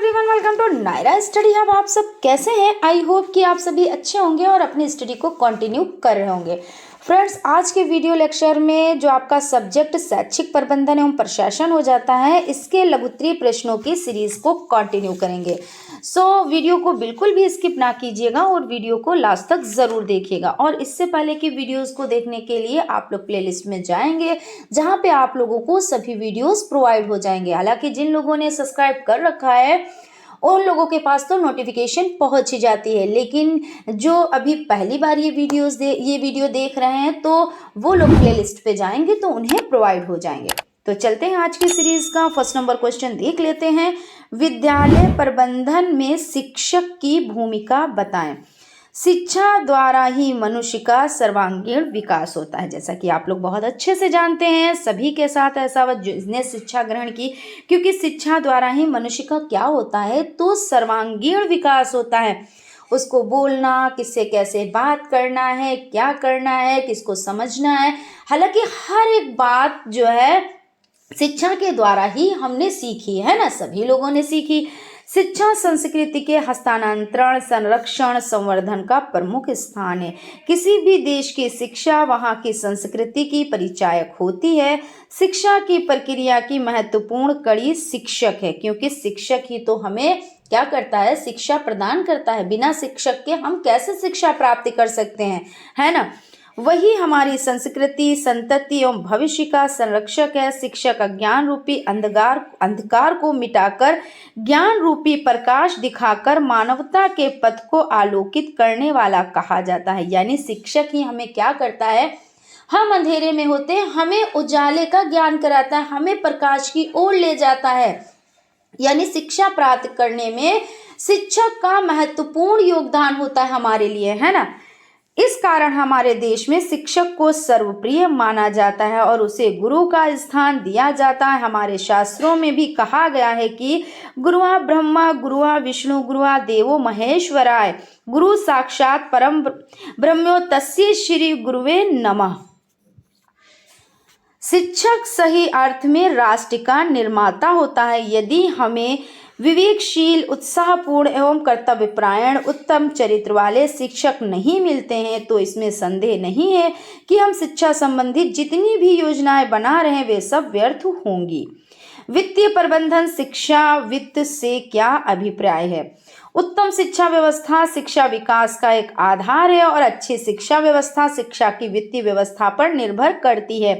Everyone, welcome to Naira study hub. आप सब कैसे हैं? आई होप कि आप सभी अच्छे होंगे और अपनी स्टडी को कंटिन्यू कर रहे होंगे। फ्रेंड्स, आज के वीडियो लेक्चर में जो आपका सब्जेक्ट शैक्षिक प्रबंधन एवं प्रशासन हो जाता है, इसके लघुत्तरीय प्रश्नों की सीरीज को कंटिन्यू करेंगे। वीडियो को बिल्कुल भी स्किप ना कीजिएगा और वीडियो को लास्ट तक ज़रूर देखिएगा। और इससे पहले की वीडियोस को देखने के लिए आप लोग प्लेलिस्ट में जाएंगे, जहां पे आप लोगों को सभी वीडियोस प्रोवाइड हो जाएंगे। हालांकि जिन लोगों ने सब्सक्राइब कर रखा है उन लोगों के पास तो नोटिफिकेशन पहुंच ही जाती है, लेकिन जो अभी पहली बार ये वीडियो देख रहे हैं तो वो लोग प्लेलिस्ट पे जाएंगे तो उन्हें प्रोवाइड हो जाएंगे। तो चलते हैं आज की सीरीज का फर्स्ट नंबर क्वेश्चन देख लेते हैं। विद्यालय प्रबंधन में शिक्षक की भूमिका बताएं। शिक्षा द्वारा ही मनुष्य का सर्वांगीण विकास होता है। जैसा कि आप लोग बहुत अच्छे से जानते हैं, सभी के साथ ऐसा हुआ जिसने शिक्षा ग्रहण की, क्योंकि शिक्षा द्वारा ही मनुष्य का क्या होता है, तो सर्वांगीण विकास होता है। उसको बोलना, किससे कैसे बात करना है, क्या करना है, किसको समझना है, हालांकि हर एक बात जो है शिक्षा के द्वारा ही हमने सीखी है ना, सभी लोगों ने सीखी। शिक्षा संस्कृति के हस्तांतरण, संरक्षण, संवर्धन का प्रमुख स्थान है। किसी भी देश की शिक्षा वहाँ की संस्कृति की परिचायक होती है। शिक्षा की प्रक्रिया की महत्वपूर्ण कड़ी शिक्षक है, क्योंकि शिक्षक ही तो हमें क्या करता है, शिक्षा प्रदान करता है। बिना शिक्षक के हम कैसे शिक्षा प्राप्त कर सकते हैं, है ना। वही हमारी संस्कृति, संतति एवं भविष्य का संरक्षक है। शिक्षक अज्ञान रूपी अंधकार को मिटाकर ज्ञान रूपी प्रकाश दिखाकर मानवता के पथ को आलोकित करने वाला कहा जाता है। यानी शिक्षक ही हमें क्या करता है, हम अंधेरे में होते हैं, हमें उजाले का ज्ञान कराता है, हमें प्रकाश की ओर ले जाता है। यानी शिक्षा प्राप्त करने में शिक्षक का महत्वपूर्ण योगदान होता है हमारे लिए, है ना। इस कारण हमारे देश में शिक्षक को सर्वप्रिय माना जाता है और उसे गुरु का स्थान दिया जाता है। हमारे शास्त्रों में भी कहा गया है कि गुरुआ ब्रह्मा, गुरुआ विष्णु, गुरुआ देवो महेश्वराय, गुरु साक्षात परम ब्रह्मो तस्य श्री गुरुवे नमः। शिक्षक सही अर्थ में राष्ट्र का निर्माता होता है। यदि हमें विवेकशील, उत्साहपूर्ण एवं कर्तव्यपरायण, उत्तम चरित्र वाले शिक्षक नहीं मिलते हैं तो इसमें संदेह नहीं है कि हम शिक्षा संबंधी जितनी भी योजनाएं बना रहे हैं वे सब व्यर्थ होंगी। वित्तीय प्रबंधन शिक्षा वित्त से क्या अभिप्राय है? उत्तम शिक्षा व्यवस्था शिक्षा विकास का एक आधार है और अच्छी शिक्षा व्यवस्था शिक्षा की वित्तीय व्यवस्था पर निर्भर करती है।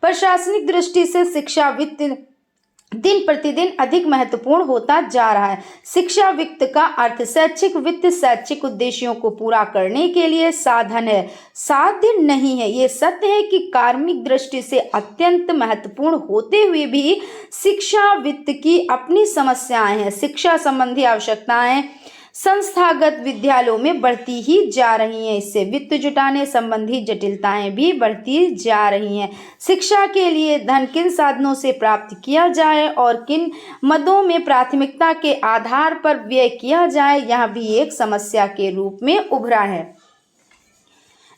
प्रशासनिक दृष्टि से शिक्षा वित्त दिन प्रतिदिन अधिक महत्वपूर्ण होता जा रहा है। शिक्षा वित्त का अर्थ शैक्षिक वित्त शैक्षिक उद्देश्यों को पूरा करने के लिए साधन है, साध्य नहीं है। ये सत्य है कि कार्मिक दृष्टि से अत्यंत महत्वपूर्ण होते हुए भी शिक्षा वित्त की अपनी समस्याएं हैं। शिक्षा संबंधी आवश्यकताएं संस्थागत विद्यालयों में बढ़ती ही जा रही हैं। इससे वित्त जुटाने संबंधी जटिलताएं भी बढ़ती जा रही हैं। शिक्षा के लिए धन किन साधनों से प्राप्त किया जाए और किन मदों में प्राथमिकता के आधार पर व्यय किया जाए, यह भी एक समस्या के रूप में उभरा है।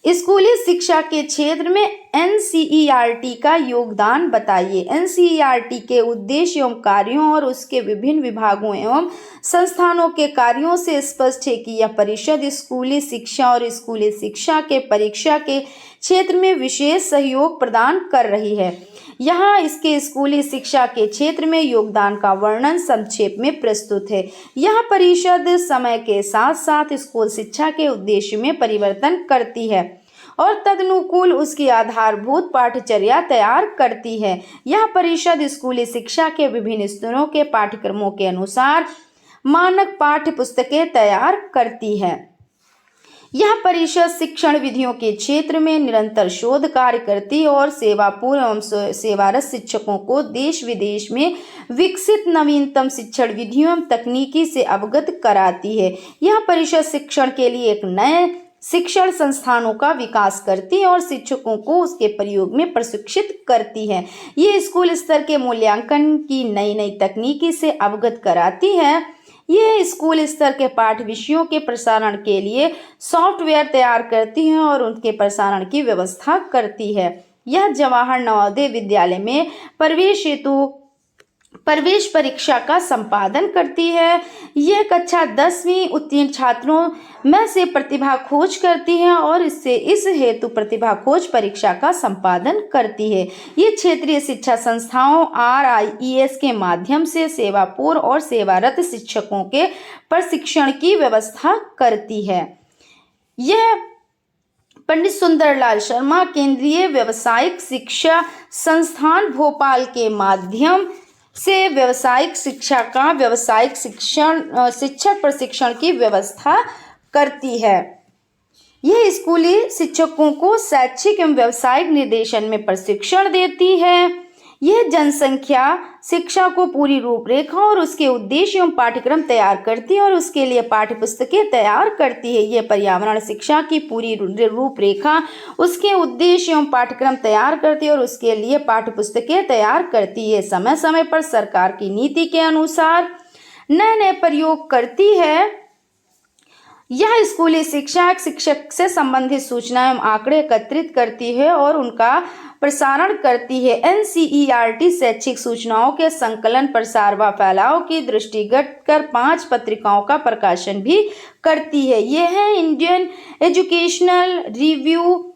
स्कूली शिक्षा के क्षेत्र में एनसीईआरटी का योगदान बताइए। एनसीईआरटी के उद्देश्य एवं कार्यों और उसके विभिन्न विभागों एवं संस्थानों के कार्यों से स्पष्ट है कि यह परिषद स्कूली शिक्षा और स्कूली शिक्षा के परीक्षा के क्षेत्र में विशेष सहयोग प्रदान कर रही है। यहाँ इसके स्कूली शिक्षा के क्षेत्र में योगदान का वर्णन संक्षेप में प्रस्तुत है। यह परिषद समय के साथ साथ स्कूल शिक्षा के उद्देश्य में परिवर्तन करती है और तदनुकूल उसकी आधारभूत पाठ्यचर्या तैयार करती है। यह परिषद स्कूली शिक्षा के विभिन्न स्तरों के पाठ्यक्रमों के अनुसार मानक पाठ्य पुस्तकें तैयार करती है। यह परिषद शिक्षण विधियों के क्षेत्र में निरंतर शोध कार्य करती और सेवापूर्ण एवं सेवारत शिक्षकों को देश विदेश में विकसित नवीनतम शिक्षण विधियों एवं तकनीकी से अवगत कराती है। यह परिषद शिक्षण के लिए एक नए शिक्षण संस्थानों का विकास करती है और शिक्षकों को उसके प्रयोग में प्रशिक्षित करती है। ये स्कूल स्तर के मूल्यांकन की नई नई तकनीकी से अवगत कराती है। यह स्कूल स्तर के पाठ विषयों के प्रसारण के लिए सॉफ्टवेयर तैयार करती है और उनके प्रसारण की व्यवस्था करती है। यह जवाहर नवोदय विद्यालय में प्रवेश हेतु प्रवेश परीक्षा का संपादन करती है। यह कक्षा 10वीं उत्तीर्ण छात्रों में से प्रतिभा खोज करती है और इस हेतु प्रतिभा खोज परीक्षा का संपादन करती है। ये क्षेत्रीय शिक्षा संस्थाओं RIES के माध्यम से सेवापूर्व और सेवारत शिक्षकों के प्रशिक्षण की व्यवस्था करती है। यह पंडित सुंदरलाल शर्मा केंद्रीय व्यावसायिक शिक्षा संस्थान भोपाल के माध्यम से व्यावसायिक शिक्षा का शिक्षक प्रशिक्षण की व्यवस्था करती है। यह स्कूली शिक्षकों को शैक्षिक एवं व्यावसायिक निर्देशन में प्रशिक्षण देती है। यह जनसंख्या शिक्षा को पूरी रूपरेखा और उसके उद्देश्य एवं पाठ्यक्रम तैयार करती है और उसके लिए पाठ्यपुस्तकें तैयार करती है। यह पर्यावरण शिक्षा की पूरी रूपरेखा, उसके उद्देश्य एवं पाठ्यक्रम तैयार करती है और उसके लिए पाठ्यपुस्तकें तैयार करती है। समय समय पर सरकार की नीति के अनुसार नए नए प्रयोग करती है। यह स्कूली शिक्षक से संबंधित सूचनाएं एवं आंकड़े एकत्रित करती है और उनका प्रसारण करती है। NCERT शैक्षिक सूचनाओं के संकलन, प्रसार व फैलाव की दृष्टिगत कर 5 पत्रिकाओं का प्रकाशन भी करती है। यह है Indian educational review,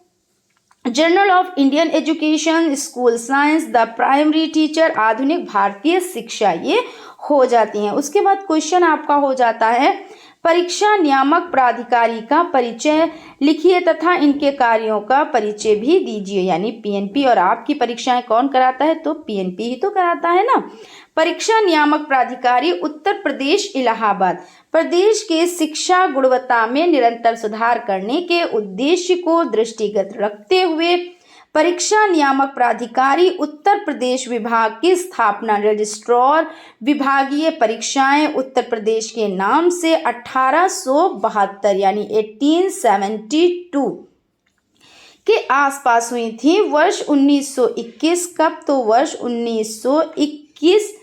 journal of Indian education, school science, the primary teacher, आधुनिक भारतीय शिक्षा, ये हो जाती हैं। उसके बाद क्वेश्चन आपका हो जाता है परीक्षा नियामक प्राधिकारी का परिचय लिखिए तथा इनके कार्यों का परिचय भी दीजिए। यानी PNP और आपकी परीक्षाएं कौन कराता है? तो PNP ही तो कराता है ना। परीक्षा नियामक प्राधिकारी उत्तर प्रदेश इलाहाबाद प्रदेश के शिक्षा गुणवत्ता में निरंतर सुधार करने के उद्देश्य को दृष्टिगत रखते हुए परीक्षा नियामक प्राधिकारी उत्तर प्रदेश विभाग की स्थापना रजिस्ट्रार विभागीय परीक्षाएं उत्तर प्रदेश के नाम से 1872 यानी 1872 के आसपास हुई थी। वर्ष 1921 कब? तो वर्ष 1921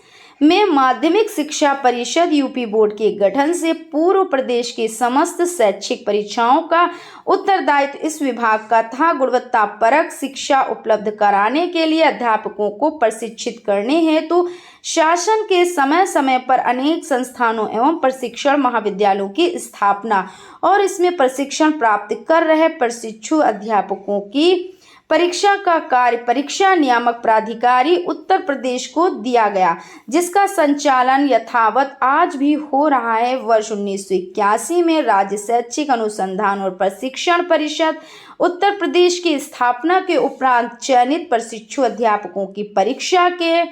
में माध्यमिक शिक्षा परिषद यूपी बोर्ड के गठन से पूर्व प्रदेश की समस्त शैक्षिक परीक्षाओं का उत्तरदायित्व इस विभाग का था। गुणवत्ता परक शिक्षा उपलब्ध कराने के लिए अध्यापकों को प्रशिक्षित करने हेतु शासन के समय समय पर अनेक संस्थानों एवं प्रशिक्षण महाविद्यालयों की स्थापना और इसमें प्रशिक्षण प्राप्त कर रहे प्रशिक्षु अध्यापकों की परीक्षा का कार्य परीक्षा नियामक प्राधिकारी उत्तर प्रदेश को दिया गया, जिसका संचालन यथावत आज भी हो रहा है। वर्ष 1981 में राज्य शैक्षिक अनुसंधान और प्रशिक्षण परिषद उत्तर प्रदेश की स्थापना के उपरांत चयनित प्रशिक्षु अध्यापकों की परीक्षा के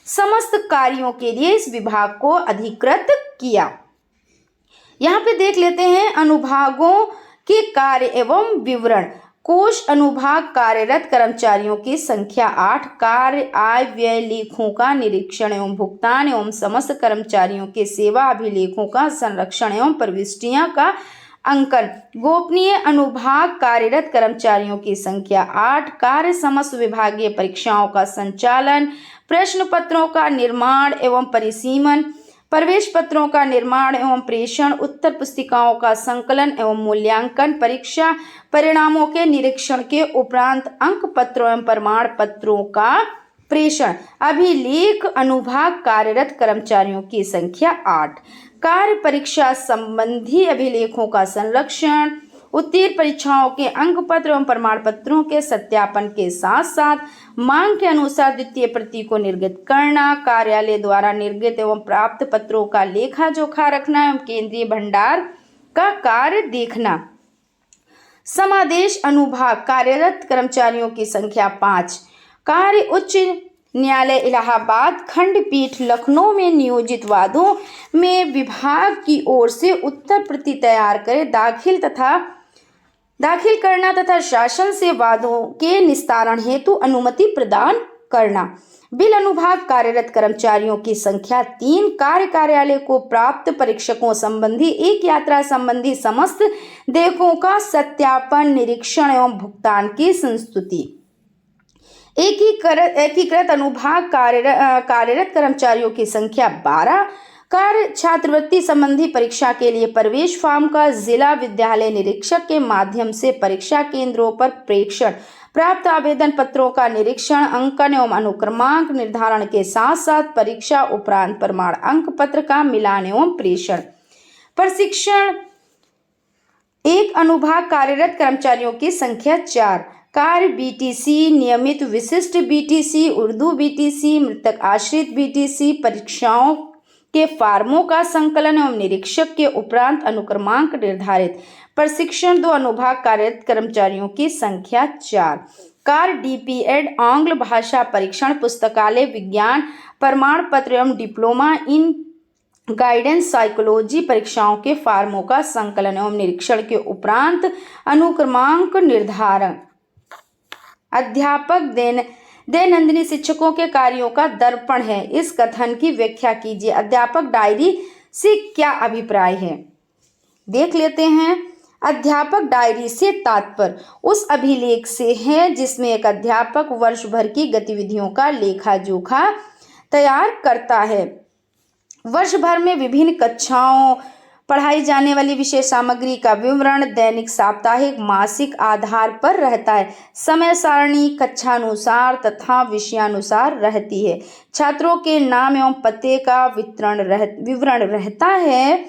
समस्त कार्यों के लिए इस विभाग को अधिकृत किया। यहाँ पे देख लेते हैं अनुभागों के कार्य एवं विवरण। कोष अनुभाग कार्यरत कर्मचारियों की संख्या 8। कार्य आय व्यय लेखों का निरीक्षण एवं भुगतान एवं समस्त कर्मचारियों के सेवा अभिलेखों का संरक्षण एवं प्रविष्टियां का अंकन। गोपनीय अनुभाग कार्यरत कर्मचारियों की संख्या 8। कार्य समस्त विभागीय परीक्षाओं का संचालन, प्रश्न पत्रों का निर्माण एवं परिसीमन, प्रवेश पत्रों का निर्माण एवं प्रेषण, उत्तर पुस्तिकाओं का संकलन एवं मूल्यांकन, परीक्षा परिणामों के निरीक्षण के उपरांत अंक पत्रों एवं प्रमाण पत्रों का प्रेषण। अभिलेख अनुभाग कार्यरत कर्मचारियों की संख्या 8। कार्य परीक्षा संबंधी अभिलेखों का संरक्षण, उत्तीर्ण परीक्षाओं के अंक पत्र एवं प्रमाण पत्रों के सत्यापन के साथ साथ मांग के अनुसार द्वितीय प्रति को निर्गत करना, कार्यालय द्वारा निर्गत एवं प्राप्त पत्रों का लेखा जोखा रखना एवं केंद्रीय भंडार का कार्य देखना। समादेश अनुभाग कार्यरत कर्मचारियों की संख्या 5। कार्य उच्च न्यायालय इलाहाबाद खंडपीठ लखनऊ में नियोजित वादों में विभाग की ओर से उत्तर प्रति तैयार करे दाखिल करना तथा शासन से वादों के निस्तारण हेतु अनुमति प्रदान करना। बिल अनुभाग कार्यरत कर्मचारियों की संख्या 3। कार्यालय को प्राप्त परीक्षकों संबंधी एक यात्रा संबंधी समस्त देयकों का सत्यापन, निरीक्षण एवं भुगतान की संस्तुति। एकीकृत अनुभाग कार्यरत कर्मचारियों की संख्या 12। कार्य छात्रवृत्ति संबंधी परीक्षा के लिए प्रवेश फॉर्म का जिला विद्यालय निरीक्षक के माध्यम से परीक्षा केंद्रों पर प्रेषण, प्राप्त आवेदन पत्रों का निरीक्षण, अंकन एवं अनुक्रमांक निर्धारण के साथ साथ परीक्षा उपरांत प्रमाण अंक पत्र का मिलान एवं प्रेषण। प्रशिक्षण। एक अनुभाग कार्यरत कर्मचारियों की संख्या 4। कार्य बीटीसी, नियमित विशिष्ट बीटीसी, उर्दू बीटीसी, मृतक आश्रित बीटीसी, परीक्षाओं के फार्मों का संकलन एवं निरीक्षक के उपरांत अनुक्रमांक निर्धारित। प्रशिक्षण। 2 अनुभाग कार्यरत कर्मचारियों की संख्या 4। कार्य डीपीएड, आंग्ल भाषा परीक्षण, पुस्तकालय विज्ञान प्रमाण पत्र एवं डिप्लोमा इन गाइडेंस साइकोलॉजी परीक्षाओं के फार्मों का संकलन एवं निरीक्षण के उपरांत अनुक्रमांक निर्धारण। अध्यापक दैनंदिनी शिक्षकों के कार्यों का दर्पण है। इस कथन की व्याख्या कीजिए। अध्यापक डायरी से क्या अभिप्राय है, देख लेते हैं। अध्यापक डायरी से तात्पर्य उस अभिलेख से है जिसमें एक अध्यापक वर्ष भर की गतिविधियों का लेखा जोखा तैयार करता है। वर्ष भर में विभिन्न कक्षाओं पढ़ाई जाने वाली विषय सामग्री का विवरण दैनिक, साप्ताहिक, मासिक आधार पर रहता है। समय सारणी कक्षानुसार तथा विषयानुसार रहती है। छात्रों के नाम एवं पते का विवरण रहता है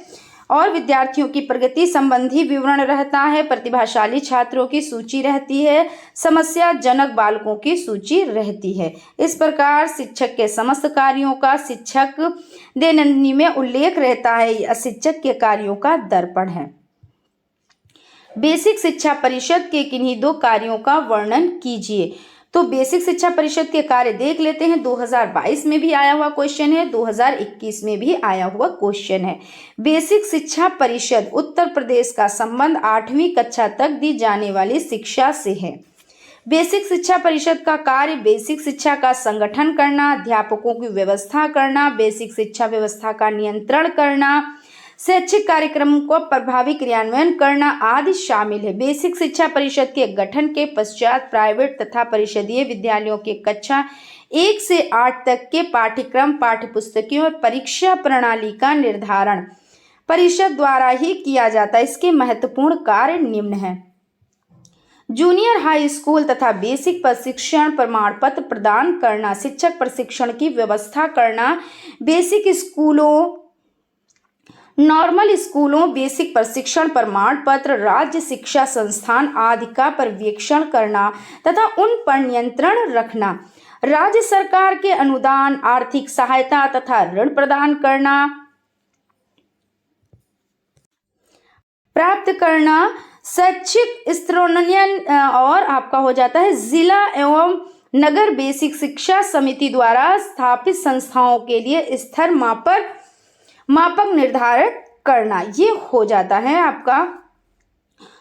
और विद्यार्थियों की प्रगति संबंधी विवरण रहता है। प्रतिभाशाली छात्रों की सूची रहती है। समस्याजनक बालकों की सूची रहती है। इस प्रकार शिक्षक के समस्त कार्यों का शिक्षक दैनंदिनी में उल्लेख रहता है। यह शिक्षक के कार्यों का दर्पण है। बेसिक शिक्षा परिषद के किन्हीं 2 कार्यों का वर्णन कीजिए। तो बेसिक शिक्षा परिषद के कार्य देख लेते हैं। 2022 में भी आया हुआ क्वेश्चन है, 2021 में भी आया हुआ क्वेश्चन है। बेसिक शिक्षा परिषद उत्तर प्रदेश का संबंध 8वीं कक्षा तक दी जाने वाली शिक्षा से है। बेसिक शिक्षा परिषद का कार्य बेसिक शिक्षा का संगठन करना, अध्यापकों की व्यवस्था करना, बेसिक शिक्षा व्यवस्था का नियंत्रण करना, शैक्षिक कार्यक्रमों को प्रभावी क्रियान्वयन करना आदि शामिल है। बेसिक शिक्षा परिषद के गठन के पश्चात प्राइवेट तथा परिषदीय विद्यालयों के कक्षा 1 से 8 तक के पाठ्यक्रम, पाठ्यपुस्तकों और परीक्षा प्रणाली का निर्धारण परिषद द्वारा ही किया जाता है। इसके महत्वपूर्ण कार्य निम्न हैं। जूनियर हाई स्कूल तथा बेसिक प्रशिक्षण प्रमाण पत्र प्रदान करना, शिक्षक प्रशिक्षण की व्यवस्था करना, बेसिक स्कूलों, नॉर्मल स्कूलों, बेसिक प्रशिक्षण प्रमाण पत्र, राज्य शिक्षा संस्थान आदि का पर्यवेक्षण करना तथा उन पर नियंत्रण रखना, राज्य सरकार के अनुदान, आर्थिक सहायता तथा ऋण प्रदान करना, प्राप्त करना, शैक्षिक स्तरोन्नयन और आपका हो जाता है जिला एवं नगर बेसिक शिक्षा समिति द्वारा स्थापित संस्थाओं के लिए स्तर मापक निर्धारित करना, ये हो जाता है आपका।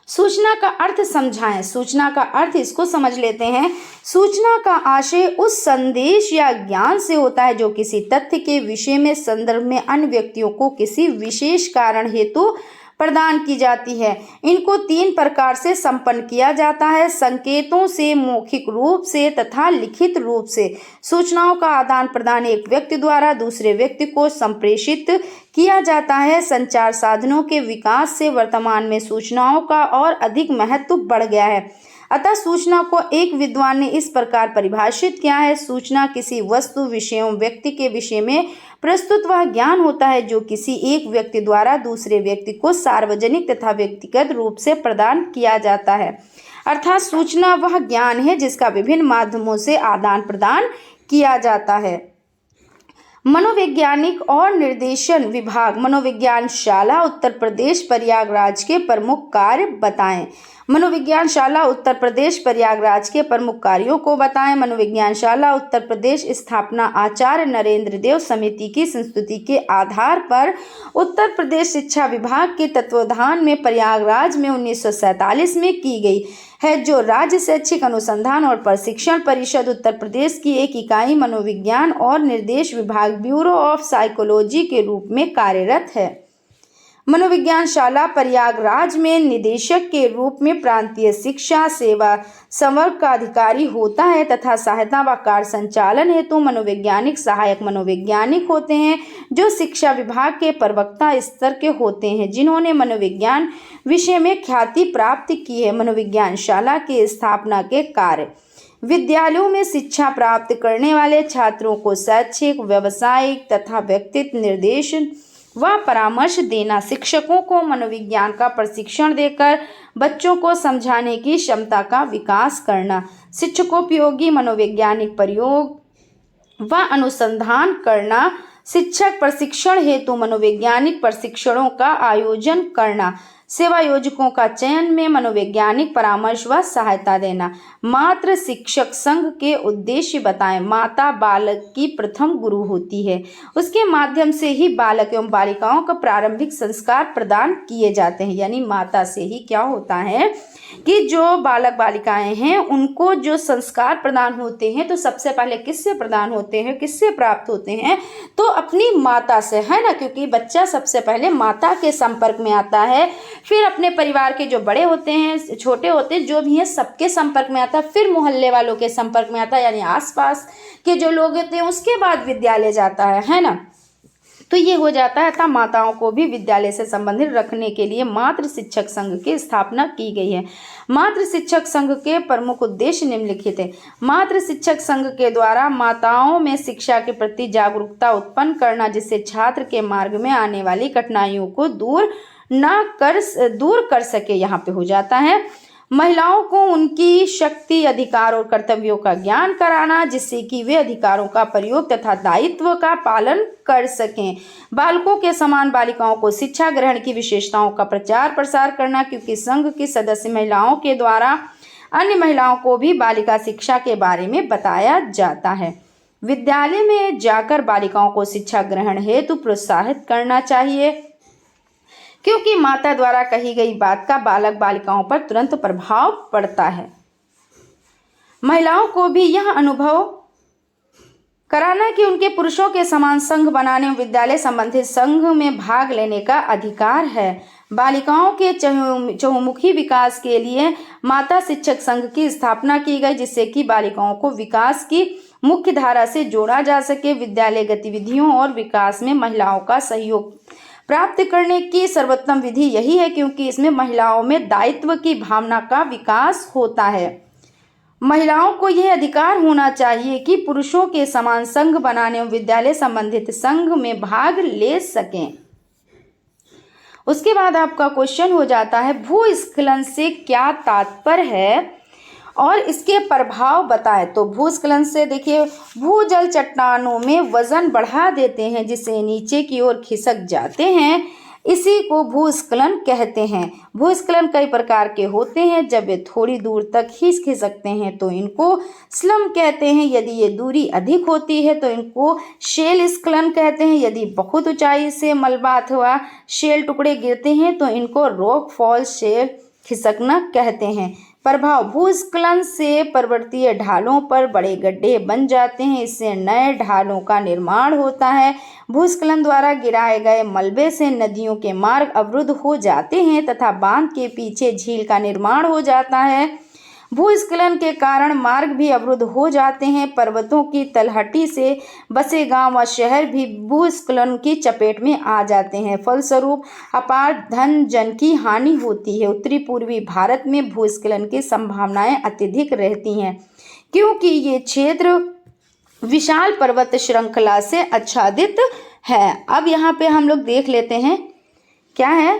सूचना का अर्थ समझाएं। सूचना का अर्थ इसको समझ लेते हैं। सूचना का आशय उस संदेश या ज्ञान से होता है जो किसी तथ्य के विषय में संदर्भ में अन्य व्यक्तियों को किसी विशेष कारण हेतु प्रदान की जाती है। इनको 3 प्रकार से संपन्न किया जाता है: संकेतों से, मौखिक रूप से तथा लिखित रूप से। सूचनाओं का आदान प्रदान एक व्यक्ति द्वारा दूसरे व्यक्ति को संप्रेषित किया जाता है। संचार साधनों के विकास से वर्तमान में सूचनाओं का और अधिक महत्व बढ़ गया है। अतः सूचना को एक विद्वान ने इस प्रकार परिभाषित किया है: सूचना किसी वस्तु, विषयों, व्यक्ति के विषय में प्रस्तुत वह ज्ञान होता है जो किसी एक व्यक्ति द्वारा दूसरे व्यक्ति को सार्वजनिक तथा व्यक्तिगत रूप से प्रदान किया जाता है। अर्थात सूचना वह ज्ञान है जिसका विभिन्न माध्यमों से आदान प्रदान किया जाता है। मनोवैज्ञानिक और निर्देशन विभाग, मनोविज्ञान शाला उत्तर प्रदेश प्रयागराज के प्रमुख कार्य बताएं। मनोविज्ञान शाला उत्तर प्रदेश प्रयागराज के प्रमुख कार्यों को बताएं। मनोविज्ञान शाला उत्तर प्रदेश स्थापना आचार्य नरेंद्र देव समिति की संस्तुति के आधार पर उत्तर प्रदेश शिक्षा विभाग के तत्वावधान में प्रयागराज में 1947 में की गई है, जो राज्य शैक्षिक अनुसंधान और प्रशिक्षण परिषद उत्तर प्रदेश की एक इकाई मनोविज्ञान और निर्देश विभाग ब्यूरो ऑफ साइकोलॉजी के रूप में कार्यरत है। मनोविज्ञान शाला प्रयागराज में निदेशक के रूप में प्रांतीय शिक्षा सेवा संवर्ग का अधिकारी होता है तथा सहायता व कार्य संचालन हेतु मनोवैज्ञानिक सहायक मनोवैज्ञानिक होते हैं, जो शिक्षा विभाग के प्रवक्ता स्तर के होते हैं, जिन्होंने मनोविज्ञान विषय में ख्याति प्राप्त की है। मनोविज्ञान शाला की स्थापना के कार्य: विद्यालयों में शिक्षा प्राप्त करने वाले छात्रों को शैक्षिक, व्यावसायिक तथा व्यक्तित्व निर्देशन व परामर्श देना, शिक्षकों को मनोविज्ञान का प्रशिक्षण देकर बच्चों को समझाने की क्षमता का विकास करना, शिक्षकोपयोगी मनोवैज्ञानिक प्रयोग व अनुसंधान करना, शिक्षक प्रशिक्षण हेतु मनोवैज्ञानिक प्रशिक्षणों का आयोजन करना, सेवा योजकों का चयन में मनोवैज्ञानिक परामर्श व सहायता देना। मातृ शिक्षक संघ के उद्देश्य बताएं। माता बालक की प्रथम गुरु होती है, उसके माध्यम से ही बालक एवं बालिकाओं को प्रारंभिक संस्कार प्रदान किए जाते हैं। यानी माता से ही क्या होता है कि जो बालक बालिकाएं हैं उनको जो संस्कार प्रदान होते हैं, तो सबसे पहले किससे प्रदान होते हैं, किससे प्राप्त होते हैं, तो अपनी माता से, है ना, क्योंकि बच्चा सबसे पहले माता के संपर्क में आता है, फिर अपने परिवार के जो बड़े होते हैं, छोटे होते हैं, जो भी हैं, सबके संपर्क में आता है, फिर मोहल्ले वालों के संपर्क में आता है, यानी आसपास के जो लोग होते हैं, उसके बाद विद्यालय जाता है ना। तो ये हो जाता है। तब माताओं को भी विद्यालय से संबंधित रखने के लिए मातृ शिक्षक संघ की स्थापना की गई है। मातृ शिक्षक संघ के प्रमुख उद्देश्य निम्नलिखित है। मातृ शिक्षक संघ के द्वारा माताओं में शिक्षा के प्रति जागरूकता उत्पन्न करना, जिससे छात्र के मार्ग में आने वाली कठिनाइयों को दूर कर सके, यहाँ पे हो जाता है। महिलाओं को उनकी शक्ति, अधिकार और कर्तव्यों का ज्ञान कराना, जिससे कि वे अधिकारों का प्रयोग तथा दायित्व का पालन कर सकें। बालकों के समान बालिकाओं को शिक्षा ग्रहण की विशेषताओं का प्रचार प्रसार करना, क्योंकि संघ की सदस्य महिलाओं के द्वारा अन्य महिलाओं को भी बालिका शिक्षा के बारे में बताया जाता है। विद्यालय में जाकर बालिकाओं को शिक्षा ग्रहण हेतु प्रोत्साहित करना चाहिए, क्योंकि माता द्वारा कही गई बात का बालक बालिकाओं पर तुरंत प्रभाव पड़ता है। महिलाओं को भी यह अनुभव कराना कि उनके पुरुषों के समान संघ बनाने और विद्यालय संबंधित संघ में भाग लेने का अधिकार है। बालिकाओं के चहुमुखी विकास के लिए माता शिक्षक संघ की स्थापना की गई, जिससे कि बालिकाओं को विकास की मुख्य धारा से जोड़ा जा सके। विद्यालय गतिविधियों और विकास में महिलाओं का सहयोग प्राप्त करने की सर्वोत्तम विधि यही है, क्योंकि इसमें महिलाओं में दायित्व की भावना का विकास होता है। महिलाओं को यह अधिकार होना चाहिए कि पुरुषों के समान संघ बनाने और विद्यालय संबंधित संघ में भाग ले सकें। उसके बाद आपका क्वेश्चन हो जाता है, भूस्खलन से क्या तात्पर्य है और इसके प्रभाव बताएं। तो भूस्खलन से देखिए, भूजल चट्टानों में वजन बढ़ा देते हैं, जिससे नीचे की ओर खिसक जाते हैं, इसी को भूस्खलन कहते हैं। भूस्खलन कई प्रकार के होते हैं। जब वे थोड़ी दूर तक ही खिसकते हैं तो इनको स्लम कहते हैं। यदि ये दूरी अधिक होती है तो इनको शेल स्खलन कहते हैं। यदि बहुत ऊंचाई से मलबा अथवा शेल टुकड़े गिरते हैं तो इनको रॉक फॉल शेल खिसकना कहते हैं। प्रभाव: भूस्खलन से पर्वतीय ढालों पर बड़े गड्ढे बन जाते हैं, इससे नए ढालों का निर्माण होता है। भूस्खलन द्वारा गिराए गए मलबे से नदियों के मार्ग अवरुद्ध हो जाते हैं तथा बांध के पीछे झील का निर्माण हो जाता है। भूस्खलन के कारण मार्ग भी अवरुद्ध हो जाते हैं। पर्वतों की तलहटी से बसे गांव व शहर भी भूस्खलन की चपेट में आ जाते हैं। फलस्वरूप अपार धन जन की हानि होती है। उत्तरी पूर्वी भारत में भूस्खलन की संभावनाएं अत्यधिक रहती हैं, क्योंकि ये क्षेत्र विशाल पर्वत श्रृंखला से आच्छादित है। अब यहाँ पे हम लोग देख लेते हैं क्या है,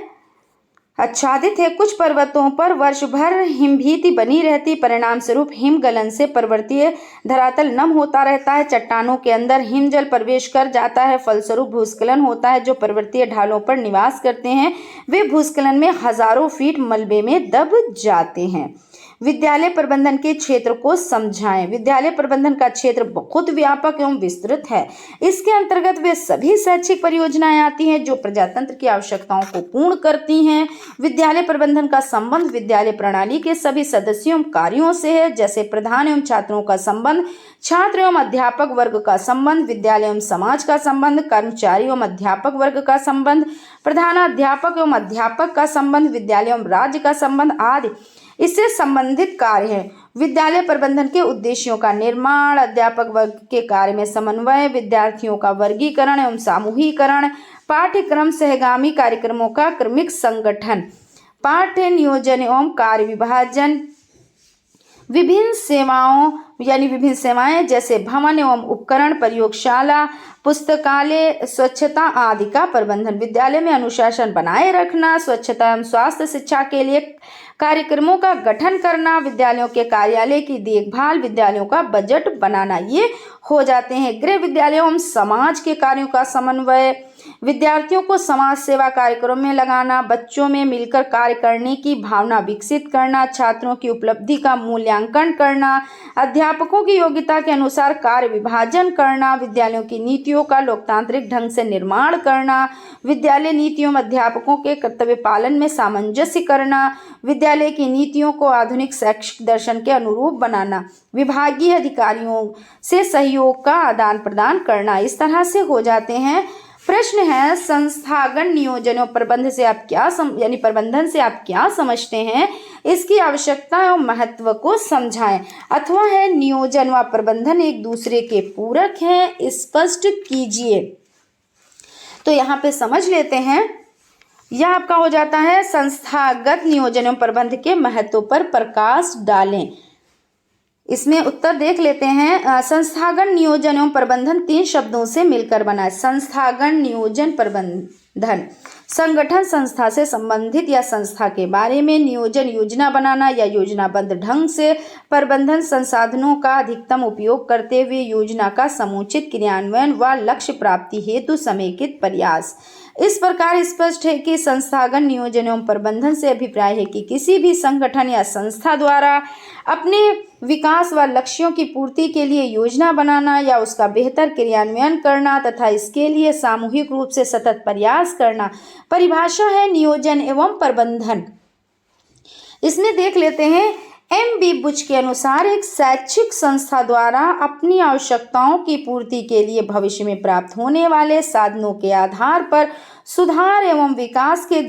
आच्छादित है। कुछ पर्वतों पर वर्ष भर हिमभीति बनी रहती, परिणाम स्वरूप हिमगलन से पर्वतीय धरातल नम होता रहता है। चट्टानों के अंदर हिमजल प्रवेश कर जाता है, फलस्वरूप भूस्खलन होता है। जो पर्वतीय ढालों पर निवास करते हैं वे भूस्खलन में हजारों फीट मलबे में दब जाते हैं। विद्यालय प्रबंधन के क्षेत्र को समझाएं। विद्यालय प्रबंधन का क्षेत्र बहुत व्यापक एवं विस्तृत है। इसके अंतर्गत वे सभी शैक्षिक परियोजनाएं आती हैं जो प्रजातंत्र की आवश्यकताओं को पूर्ण करती हैं। विद्यालय प्रबंधन का संबंध विद्यालय प्रणाली के सभी सदस्यों एवं कार्यों से है, जैसे प्रधान एवं छात्रों का संबंध, छात्र एवं अध्यापक वर्ग का संबंध, विद्यालय एवं समाज का संबंध, कर्मचारी एवं अध्यापक वर्ग का संबंध, प्रधानाध्यापक एवं अध्यापक का संबंध, विद्यालय एवं राज्य का संबंध आदि इससे संबंधित कार्य हैं। विद्यालय प्रबंधन के उद्देश्यों का निर्माण, अध्यापक वर्ग के कार्य में समन्वय, विद्यार्थियों का वर्गीकरण एवं सामूहिकरण, पाठ्यक्रम सहगामी कार्यक्रमों का क्रमिक संगठन, पाठ्य नियोजन एवं कार्य विभाजन, विभिन्न सेवाएं जैसे भवन एवं उपकरण, प्रयोगशाला, पुस्तकालय, स्वच्छता आदि का प्रबंधन, विद्यालय में अनुशासन बनाए रखना, स्वच्छता एवं स्वास्थ्य शिक्षा के लिए कार्यक्रमों का गठन करना, विद्यालयों के कार्यालय की देखभाल, विद्यालयों का बजट बनाना, ये हो जाते हैं। गृह विद्यालयों एवं समाज के कार्यों का समन्वय, विद्यार्थियों को समाज सेवा कार्यक्रम में लगाना, बच्चों में मिलकर कार्य करने की भावना विकसित करना, छात्रों की उपलब्धि का मूल्यांकन करना, अध्यापकों की योग्यता के अनुसार कार्य विभाजन करना, विद्यालयों की नीतियों का लोकतांत्रिक ढंग से निर्माण करना, विद्यालय नीतियों में अध्यापकों के कर्तव्य पालन में सामंजस्य करना, विद्यालय की नीतियों को आधुनिक शैक्षिक दर्शन के अनुरूप बनाना, विभागीय अधिकारियों से सहयोग का आदान प्रदान करना। इस तरह से हो जाते हैं। प्रश्न है, संस्थागत नियोजन और प्रबंधन से आप क्या समझते हैं? इसकी आवश्यकता और महत्व को समझाएं। अथवा है, नियोजन व प्रबंधन एक दूसरे के पूरक हैं, स्पष्ट कीजिए। तो यहाँ पे समझ लेते हैं। यह आपका हो जाता है, संस्थागत नियोजन एवं प्रबंधन के महत्व पर प्रकाश डालें। इसमें उत्तर देख लेते हैं। संस्थागत नियोजन एवं प्रबंधन 3 शब्दों से मिलकर बना है। संस्थागत नियोजन प्रबंधन संगठन संस्था से संबंधित या संस्था के बारे में नियोजन योजना बनाना या योजनाबद्ध ढंग से प्रबंधन संसाधनों का अधिकतम उपयोग करते हुए योजना का समुचित क्रियान्वयन व लक्ष्य प्राप्ति हेतु समेकित प्रयास। इस प्रकार स्पष्ट है कि संस्थागत नियोजन एवं प्रबंधन से अभिप्राय है कि किसी भी संगठन या संस्था द्वारा अपने विकास व लक्ष्यों की पूर्ति के लिए योजना बनाना या उसका बेहतर क्रियान्वयन करना तथा इसके लिए सामूहिक रूप से सतत प्रयास करना परिभाषा है नियोजन एवं प्रबंधन। इसमें देख लेते हैं। एम.बी. बुच के अनुसार एक शैक्षिक संस्था द्वारा अपनी आवश्यकताओं की पूर्ति के लिए भविष्य में प्राप्त होने वाले साधनों के आधार पर सुधार एवं विकास के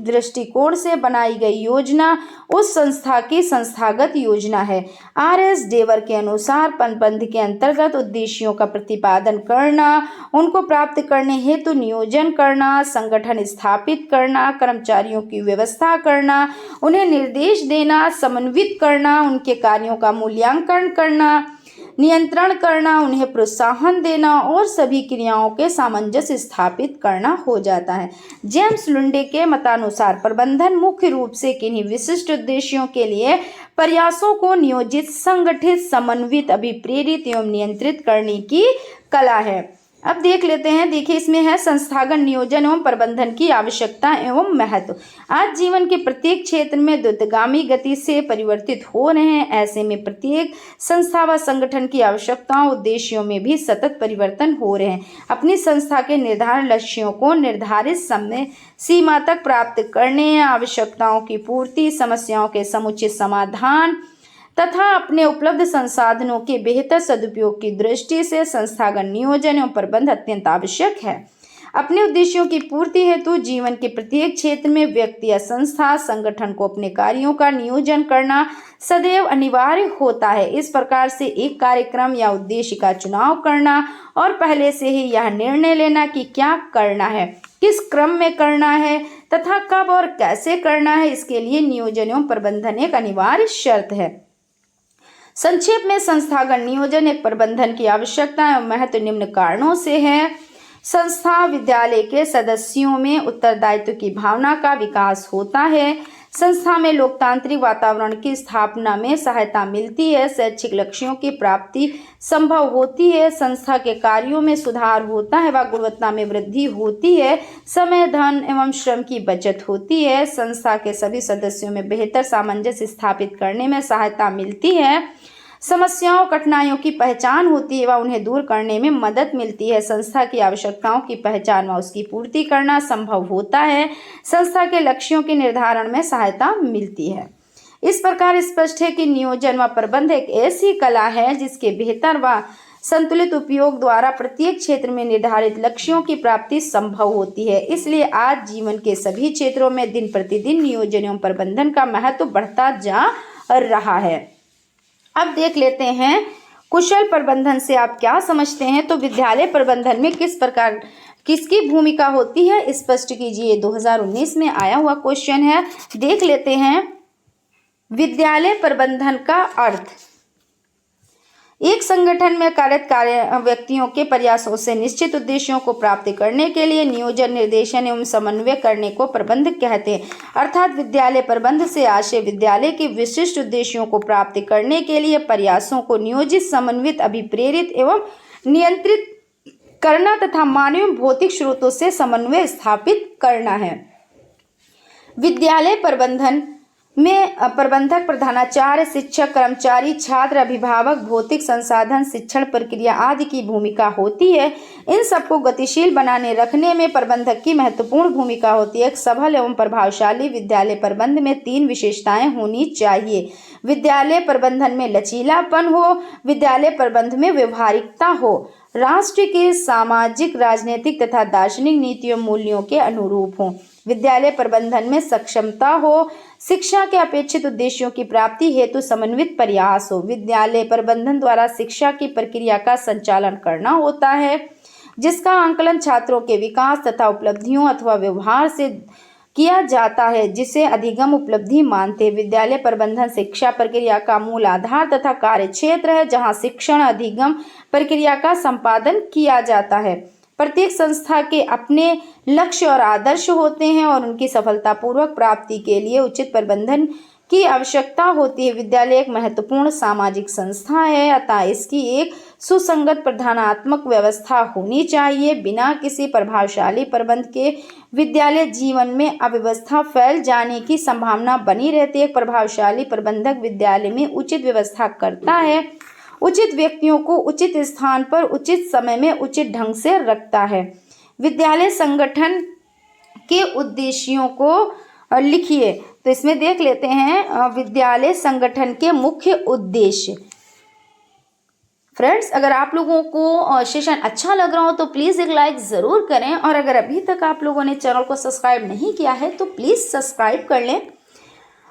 दृष्टिकोण से बनाई गई योजना उस संस्था की संस्थागत योजना है। आर.एस. डेवर के अनुसार प्रबंधन के अंतर्गत उद्देश्यों का प्रतिपादन करना, उनको प्राप्त करने हेतु नियोजन करना, संगठन स्थापित करना, कर्मचारियों की व्यवस्था करना, उन्हें निर्देश देना, समन्वित करना, उनके कार्यों का मूल्यांकन करना, नियंत्रण करना, उन्हें प्रोत्साहन देना और सभी क्रियाओं के सामंजस्य स्थापित करना हो जाता है। जेम्स लुंडे के मतानुसार प्रबंधन मुख्य रूप से किन्हीं विशिष्ट उद्देश्यों के लिए प्रयासों को नियोजित, संगठित, समन्वित, अभिप्रेरित एवं नियंत्रित करने की कला है। अब देख लेते हैं। देखिए, इसमें है संस्थागत नियोजन एवं प्रबंधन की आवश्यकता एवं महत्व। आज जीवन के प्रत्येक क्षेत्र में द्रुतगामी गति से परिवर्तित हो रहे हैं। ऐसे में प्रत्येक संस्था व संगठन की आवश्यकताओं, उद्देश्यों में भी सतत परिवर्तन हो रहे हैं। अपनी संस्था के निर्धारित लक्ष्यों को निर्धारित समय सीमा तक प्राप्त करने, आवश्यकताओं की पूर्ति, समस्याओं के समुचित समाधान तथा अपने उपलब्ध संसाधनों के बेहतर सदुपयोग की दृष्टि से संस्थागत नियोजन एवं प्रबंधन अत्यंत आवश्यक है। अपने उद्देश्यों की पूर्ति हेतु जीवन के प्रत्येक क्षेत्र में व्यक्ति या संस्था, संगठन को अपने कार्यों का नियोजन करना सदैव अनिवार्य होता है। इस प्रकार से एक कार्यक्रम या उद्देश्य का चुनाव करना और पहले से ही यह निर्णय लेना कि क्या करना है, किस क्रम में करना है तथा कब और कैसे करना है, इसके लिए नियोजन एवं प्रबंधन एक अनिवार्य शर्त है। संक्षेप में संस्थागत नियोजन एक प्रबंधन की आवश्यकता एवं महत्व निम्न कारणों से है। संस्था विद्यालय के सदस्यों में उत्तरदायित्व की भावना का विकास होता है। संस्था में लोकतांत्रिक वातावरण की स्थापना में सहायता मिलती है, शैक्षिक लक्ष्यों की प्राप्ति संभव होती है, संस्था के कार्यों में सुधार होता है व गुणवत्ता में वृद्धि होती है, समय, धन एवं श्रम की बचत होती है, संस्था के सभी सदस्यों में बेहतर सामंजस्य स्थापित करने में सहायता मिलती है, समस्याओं कठिनाइयों की पहचान होती है व उन्हें दूर करने में मदद मिलती है, संस्था की आवश्यकताओं की पहचान व उसकी पूर्ति करना संभव होता है, संस्था के लक्ष्यों के निर्धारण में सहायता मिलती है। इस प्रकार स्पष्ट है कि नियोजन व प्रबंध एक ऐसी कला है जिसके बेहतर व संतुलित उपयोग द्वारा प्रत्येक क्षेत्र में निर्धारित लक्ष्यों की प्राप्ति संभव होती है। इसलिए आज जीवन के सभी क्षेत्रों में दिन प्रतिदिन नियोजन एवं प्रबंधन का महत्व बढ़ता जा रहा है। अब देख लेते हैं कुशल प्रबंधन से आप क्या समझते हैं। तो विद्यालय प्रबंधन में किस प्रकार किसकी भूमिका होती है स्पष्ट कीजिए। 2019 में आया हुआ क्वेश्चन है। देख लेते हैं विद्यालय प्रबंधन का अर्थ। एक संगठन में कार्यरत व्यक्तियों के प्रयासों से निश्चित उद्देश्यों को प्राप्त करने के लिए नियोजन, निर्देशन एवं समन्वय करने को प्रबंध कहते हैं। अर्थात विद्यालय प्रबंध से आशय विद्यालय के विशिष्ट उद्देश्यों को प्राप्त करने के लिए प्रयासों को नियोजित, समन्वित, अभिप्रेरित एवं नियंत्रित करना तथा मानवीय भौतिक स्रोतों से समन्वय स्थापित करना है। विद्यालय प्रबंधन में प्रबंधक, प्रधानाचार्य, शिक्षक, कर्मचारी, छात्र, अभिभावक, भौतिक संसाधन, शिक्षण प्रक्रिया आदि की भूमिका होती है। इन सबको गतिशील बनाने रखने में प्रबंधक की महत्वपूर्ण भूमिका होती है। एक सबल एवं प्रभावशाली विद्यालय प्रबंध में 3 विशेषताएं होनी चाहिए। विद्यालय प्रबंधन में लचीलापन हो, विद्यालय प्रबंध में व्यवहारिकता हो, राष्ट्र के सामाजिक, राजनीतिक तथा दार्शनिक नीतियों मूल्यों के अनुरूप हो, विद्यालय प्रबंधन में सक्षमता हो, शिक्षा के अपेक्षित उद्देश्यों की प्राप्ति हेतु समन्वित प्रयास हो। विद्यालय प्रबंधन द्वारा शिक्षा की प्रक्रिया का संचालन करना होता है जिसका आंकलन छात्रों के विकास तथा उपलब्धियों अथवा व्यवहार से किया जाता है, जिसे अधिगम उपलब्धि मानते हैं। विद्यालय प्रबंधन शिक्षा प्रक्रिया का मूल आधार तथा कार्य क्षेत्र है जहाँ शिक्षण अधिगम प्रक्रिया का संपादन किया जाता है। प्रत्येक संस्था के अपने लक्ष्य और आदर्श होते हैं और उनकी सफलतापूर्वक प्राप्ति के लिए उचित प्रबंधन की आवश्यकता होती है। विद्यालय एक महत्वपूर्ण सामाजिक संस्था है, अतः इसकी एक सुसंगत प्रधानात्मक व्यवस्था होनी चाहिए। बिना किसी प्रभावशाली प्रबंध के विद्यालय जीवन में अव्यवस्था फैल जाने की संभावना बनी रहती है। एक प्रभावशाली प्रबंधक विद्यालय में उचित व्यवस्था करता है, उचित व्यक्तियों को उचित स्थान पर उचित समय में उचित ढंग से रखता है। विद्यालय संगठन के उद्देश्यों को लिखिए। तो इसमें देख लेते हैं विद्यालय संगठन के मुख्य उद्देश्य। फ्रेंड्स, अगर आप लोगों को सेशन अच्छा लग रहा हो तो प्लीज़ एक लाइक ज़रूर करें और अगर अभी तक आप लोगों ने चैनल को सब्सक्राइब नहीं किया है तो प्लीज़ सब्सक्राइब कर लें।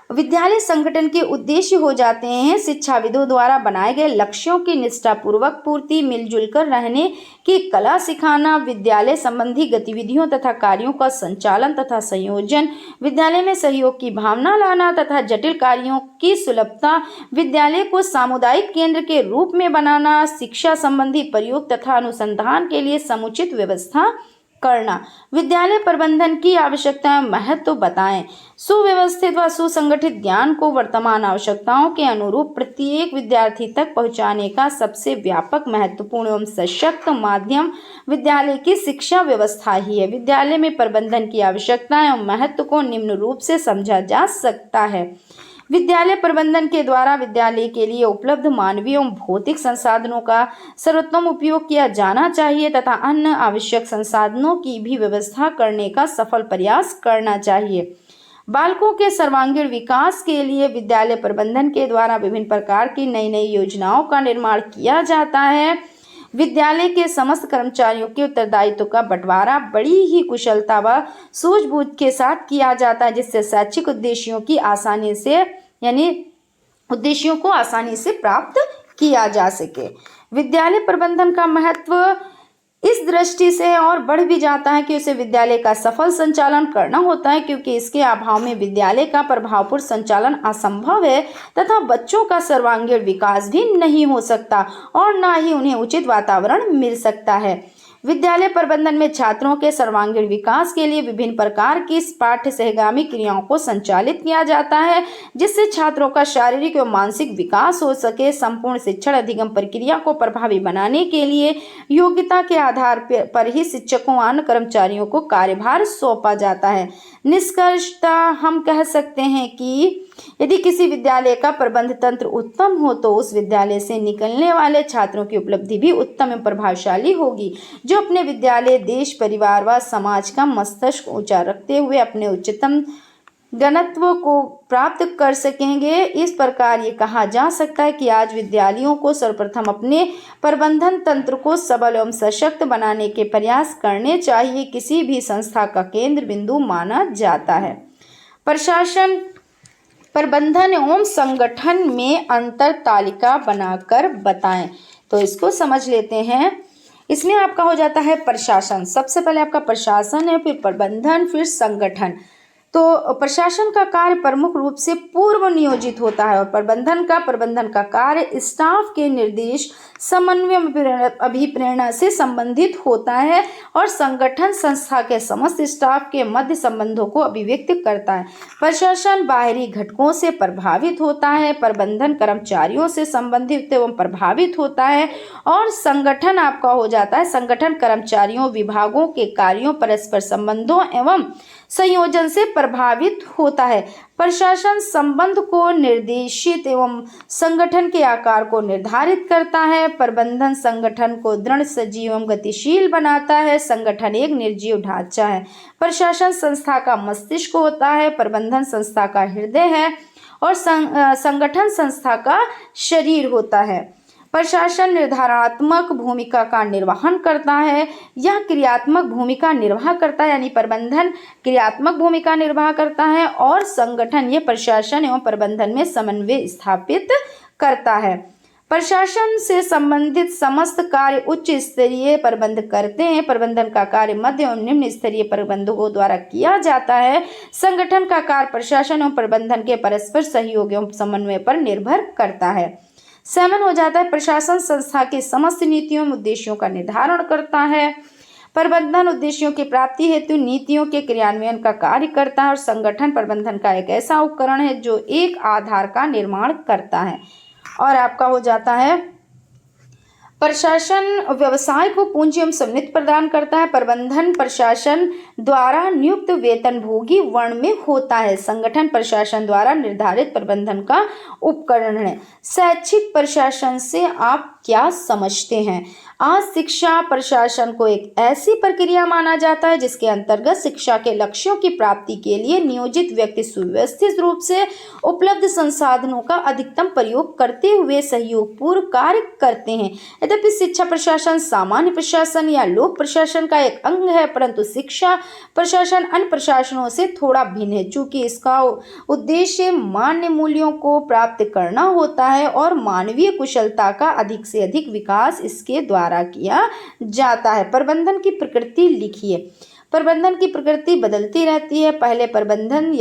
विद्यालय संगठन के उद्देश्य हो जाते हैं शिक्षाविदों द्वारा बनाए गए लक्ष्यों की निष्ठापूर्वक पूर्ति, मिलजुल कर रहने की कला सिखाना, विद्यालय संबंधी गतिविधियों तथा कार्यों का संचालन तथा संयोजन, विद्यालय में सहयोग की भावना लाना तथा जटिल कार्यों की सुलभता, विद्यालय को सामुदायिक केंद्र के रूप में बनाना, शिक्षा संबंधी प्रयोग तथा अनुसंधान के लिए समुचित व्यवस्था करना। विद्यालय प्रबंधन की आवश्यकता महत्व बताएं। सुव्यवस्थित व सुसंगठित ज्ञान को वर्तमान आवश्यकताओं के अनुरूप प्रत्येक विद्यार्थी तक पहुंचाने का सबसे व्यापक, महत्वपूर्ण एवं सशक्त माध्यम विद्यालय की शिक्षा व्यवस्था ही है। विद्यालय में प्रबंधन की आवश्यकता एवं महत्व को निम्न रूप से समझा जा सकता है। विद्यालय प्रबंधन के द्वारा विद्यालय के लिए उपलब्ध मानवीय एवं भौतिक संसाधनों का सर्वोत्तम उपयोग किया जाना चाहिए तथा अन्य आवश्यक संसाधनों की भी व्यवस्था करने का सफल प्रयास करना चाहिए। बालकों के सर्वांगीण विकास के लिए विद्यालय प्रबंधन के द्वारा विभिन्न प्रकार की नई नई योजनाओं का निर्माण किया जाता है। विद्यालय के समस्त कर्मचारियों के उत्तरदायित्व का बंटवारा बड़ी ही कुशलता व सूझबूझ के साथ किया जाता है जिससे शैक्षिक उद्देश्यों को आसानी से प्राप्त किया जा सके। विद्यालय प्रबंधन का महत्व इस दृष्टि से और बढ़ भी जाता है कि उसे विद्यालय का सफल संचालन करना होता है, क्योंकि इसके अभाव में विद्यालय का प्रभावपूर्ण संचालन असंभव है तथा बच्चों का सर्वांगीण विकास भी नहीं हो सकता और न ही उन्हें उचित वातावरण मिल सकता है। विद्यालय प्रबंधन में छात्रों के सर्वांगीण विकास के लिए विभिन्न प्रकार की पाठ्य सहगामी क्रियाओं को संचालित किया जाता है, जिससे छात्रों का शारीरिक एवं मानसिक विकास हो सके। संपूर्ण शिक्षण अधिगम प्रक्रिया को प्रभावी बनाने के लिए योग्यता के आधार पर ही शिक्षकों व अन्य कर्मचारियों को कार्यभार सौंपा जाता है। निष्कर्षतः हम कह सकते हैं कि यदि किसी विद्यालय का प्रबंध तंत्र उत्तम हो तो उस विद्यालय से निकलने वाले छात्रों की उपलब्धि भी उत्तम एवं प्रभावशाली होगी, जो अपने विद्यालय, देश, परिवार व समाज का मस्तिष्क ऊंचा रखते हुए अपने उच्चतम घनत्व को प्राप्त कर सकेंगे। इस प्रकार ये कहा जा सकता है कि आज विद्यालयों को सर्वप्रथम अपने प्रबंधन तंत्र को सबल एवं सशक्त बनाने के प्रयास करने चाहिए। किसी भी संस्था का केंद्र बिंदु माना जाता है। प्रशासन, प्रबंधन एवं संगठन में अंतर तालिका बनाकर बताएं। तो इसको समझ लेते हैं। इसमें आपका हो जाता है प्रशासन। सबसे पहले आपका प्रशासन है, फिर प्रबंधन, फिर संगठन। तो प्रशासन का कार्य प्रमुख रूप से पूर्व नियोजित होता है और प्रबंधन का कार्य स्टाफ के निर्देश, समन्वय, अभिप्रेरणा से संबंधित होता है और संगठन संस्था के समस्त स्टाफ के मध्य संबंधों को अभिव्यक्त करता है। प्रशासन बाहरी घटकों से प्रभावित होता है, प्रबंधन कर्मचारियों से संबंधित एवं प्रभावित होता है और संगठन आपका हो जाता है, संगठन कर्मचारियों, विभागों के कार्यों, परस्पर संबंधों एवं संयोजन से प्रभावित होता है। प्रशासन संबंध को निर्देशित एवं संगठन के आकार को निर्धारित करता है। प्रबंधन संगठन को दृढ़, सजीव एवं गतिशील बनाता है। संगठन एक निर्जीव ढांचा है। प्रशासन संस्था का मस्तिष्क होता है, प्रबंधन संस्था का हृदय है और संगठन संस्था का शरीर होता है। प्रशासन निर्धारणात्मक भूमिका का निर्वहन करता है, यह क्रियात्मक भूमिका निर्वाह करता है, यानी प्रबंधन क्रियात्मक भूमिका निर्वाह करता है और संगठन ये प्रशासन एवं प्रबंधन में समन्वय स्थापित करता है। प्रशासन से संबंधित समस्त कार्य उच्च स्तरीय प्रबंध करते हैं। प्रबंधन का कार्य मध्य एवं निम्न स्तरीय प्रबंधकों द्वारा किया जाता है। संगठन का कार्य प्रशासन एवं प्रबंधन के परस्पर सहयोग एवं समन्वय पर निर्भर करता है। 7 हो जाता है प्रशासन संस्था के समस्त नीतियों एवं उद्देश्यों का निर्धारण करता है। प्रबंधन उद्देश्यों की प्राप्ति हेतु नीतियों के क्रियान्वयन का कार्य करता है और संगठन प्रबंधन का एक ऐसा उपकरण है जो एक आधार का निर्माण करता है। और आपका हो जाता है प्रशासन व्यवसाय को पूंजी एवं समृद्धि प्रदान करता है। प्रबंधन प्रशासन द्वारा नियुक्त वेतनभोगी वर्ण में होता है। संगठन प्रशासन द्वारा निर्धारित प्रबंधन का उपकरण है। शैक्षिक प्रशासन से आप क्या समझते हैं? आज शिक्षा प्रशासन को एक ऐसी प्रक्रिया माना जाता है जिसके अंतर्गत शिक्षा के लक्ष्यों की प्राप्ति के लिए नियोजित व्यक्ति सुव्यवस्थित रूप से उपलब्ध संसाधनों का अधिकतम प्रयोग करते हुए सहयोगपूर्ण कार्य करते हैं। यद्यपि शिक्षा प्रशासन सामान्य प्रशासन या लोक प्रशासन का एक अंग है, परंतु शिक्षा प्रशासन अन्य प्रशासनों से थोड़ा भिन्न है, चूंकि इसका उद्देश्य मान्य मूल्यों को प्राप्त करना होता है और मानवीय कुशलता का अधिक से अधिक विकास इसके द्वारा किया जाता है। प्रबंधन की प्रकृति लिखिए। प्रबंधन की प्रकृति बदलती रहती है। पहले प्रबंधन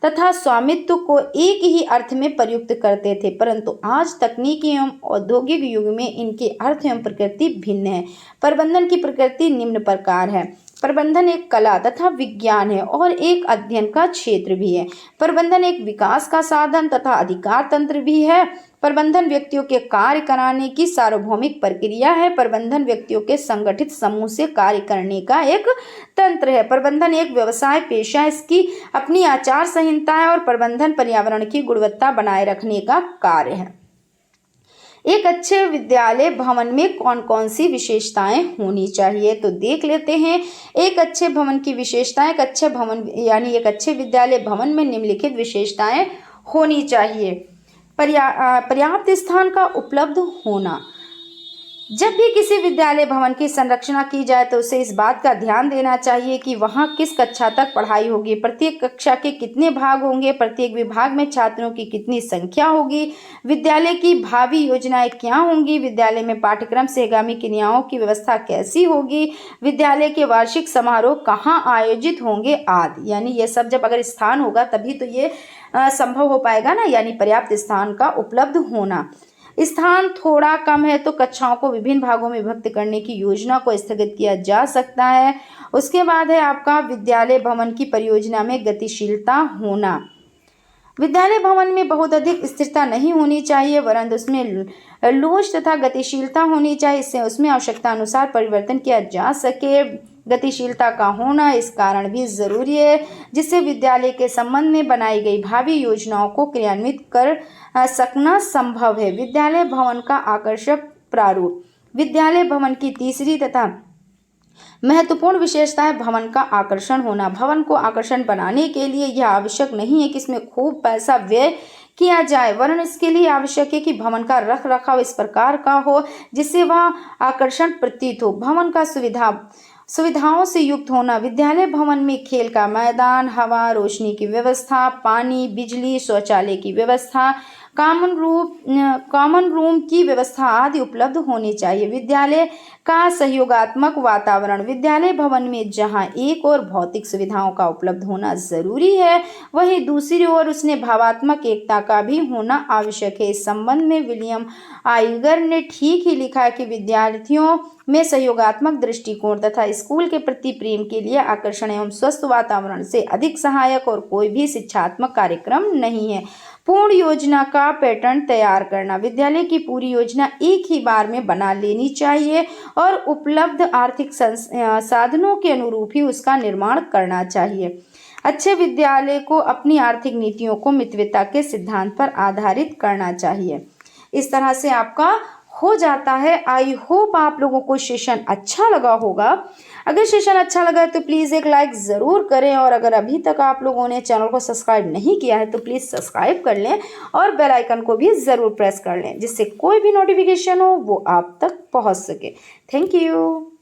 तथा स्वामित्व को एक ही अर्थ में प्रयुक्त करते थे, परंतु आज तकनीकी एवं औद्योगिक युग में इनके अर्थ एवं प्रकृति भिन्न है। प्रबंधन की प्रकृति निम्न प्रकार है। प्रबंधन एक कला तथा विज्ञान है और एक अध्ययन का क्षेत्र भी है। प्रबंधन एक विकास का साधन तथा अधिकार तंत्र भी है। प्रबंधन व्यक्तियों के कार्य कराने की सार्वभौमिक प्रक्रिया है। प्रबंधन व्यक्तियों के संगठित समूह से कार्य करने का एक तंत्र है। प्रबंधन एक व्यवसाय पेशा है, इसकी अपनी आचार संहिता है और प्रबंधन पर्यावरण की गुणवत्ता बनाए रखने का कार्य है। एक अच्छे विद्यालय भवन में कौन कौन सी विशेषताएं होनी चाहिए, तो देख लेते हैं। एक अच्छे भवन की विशेषताएं, एक अच्छे भवन यानी एक अच्छे विद्यालय भवन में निम्नलिखित विशेषताएं होनी चाहिए। पर्याप्त स्थान का उपलब्ध होना। जब भी किसी विद्यालय भवन की संरचना की जाए तो उसे इस बात का ध्यान देना चाहिए कि वहां किस कक्षा तक पढ़ाई होगी, प्रत्येक कक्षा के कितने भाग होंगे, प्रत्येक विभाग में छात्रों की कितनी संख्या होगी, विद्यालय की भावी योजनाएं क्या होंगी, विद्यालय में पाठ्यक्रम सहगामी क्रियाओं की व्यवस्था कैसी होगी, विद्यालय के वार्षिक समारोह कहाँ आयोजित होंगे आदि। यानी ये सब जब अगर स्थान होगा तभी तो ये संभव हो पाएगा ना, यानी पर्याप्त स्थान का उपलब्ध होना। स्थान थोड़ा कम है तो कक्षाओं को विभिन्न भागों में विभक्त करने की योजना को स्थगित किया जा सकता है। उसके बाद है आपका विद्यालय भवन की परियोजना में गतिशीलता होना। विद्यालय भवन में बहुत अधिक स्थिरता नहीं होनी चाहिए, वरन उसमें लोच तथा गतिशीलता होनी चाहिए। इससे उसमें आवश्यकता अनुसार परिवर्तन किया जा सके। गतिशीलता का होना इस कारण भी जरूरी है जिससे विद्यालय के संबंध में बनाई गई भावी योजनाओं को क्रियान्वित कर सकना संभव है। विद्यालय भवन का आकर्षक प्रारूप। विद्यालय भवन की तीसरी तथा महत्वपूर्ण विशेषता है भवन का आकर्षण होना। भवन को आकर्षण बनाने के लिए यह आवश्यक नहीं है कि इसमें खूब पैसा व्यय किया जाए, वरन इसके लिए आवश्यक है कि भवन का रख रखाव इस प्रकार का हो जिससे वह आकर्षण प्रतीत हो। भवन का सुविधाओं से युक्त होना। विद्यालय भवन में खेल का मैदान, हवा, रोशनी की व्यवस्था, पानी, बिजली, शौचालय की व्यवस्था, कॉमन रूम की व्यवस्था आदि उपलब्ध होनी चाहिए। विद्यालय का सहयोगात्मक वातावरण। विद्यालय भवन में जहां एक और भौतिक सुविधाओं का उपलब्ध होना जरूरी है, वहीं दूसरी ओर उसने भावात्मक एकता का भी होना आवश्यक है। इस संबंध में विलियम आइगर ने ठीक ही लिखा है कि विद्यार्थियों में सहयोगात्मक दृष्टिकोण तथा स्कूल के प्रति प्रेम के लिए आकर्षण एवं स्वस्थ वातावरण से अधिक सहायक और कोई भी शिक्षात्मक कार्यक्रम नहीं है। पूर्ण योजना का पैटर्न तैयार करना। विद्यालय की पूरी योजना एक ही बार में बना लेनी चाहिए और उपलब्ध आर्थिक साधनों के अनुरूप ही उसका निर्माण करना चाहिए। अच्छे विद्यालय को अपनी आर्थिक नीतियों को मितव्ययिता के सिद्धांत पर आधारित करना चाहिए। इस तरह से आपका हो जाता है। आई होप आप लोगों को सेशन अच्छा लगा होगा। अगर सेशन अच्छा लगा है तो प्लीज़ एक लाइक ज़रूर करें और अगर अभी तक आप लोगों ने चैनल को सब्सक्राइब नहीं किया है तो प्लीज़ सब्सक्राइब कर लें और बेल आइकन को भी ज़रूर प्रेस कर लें जिससे कोई भी नोटिफिकेशन हो वो आप तक पहुंच सके। Thank you.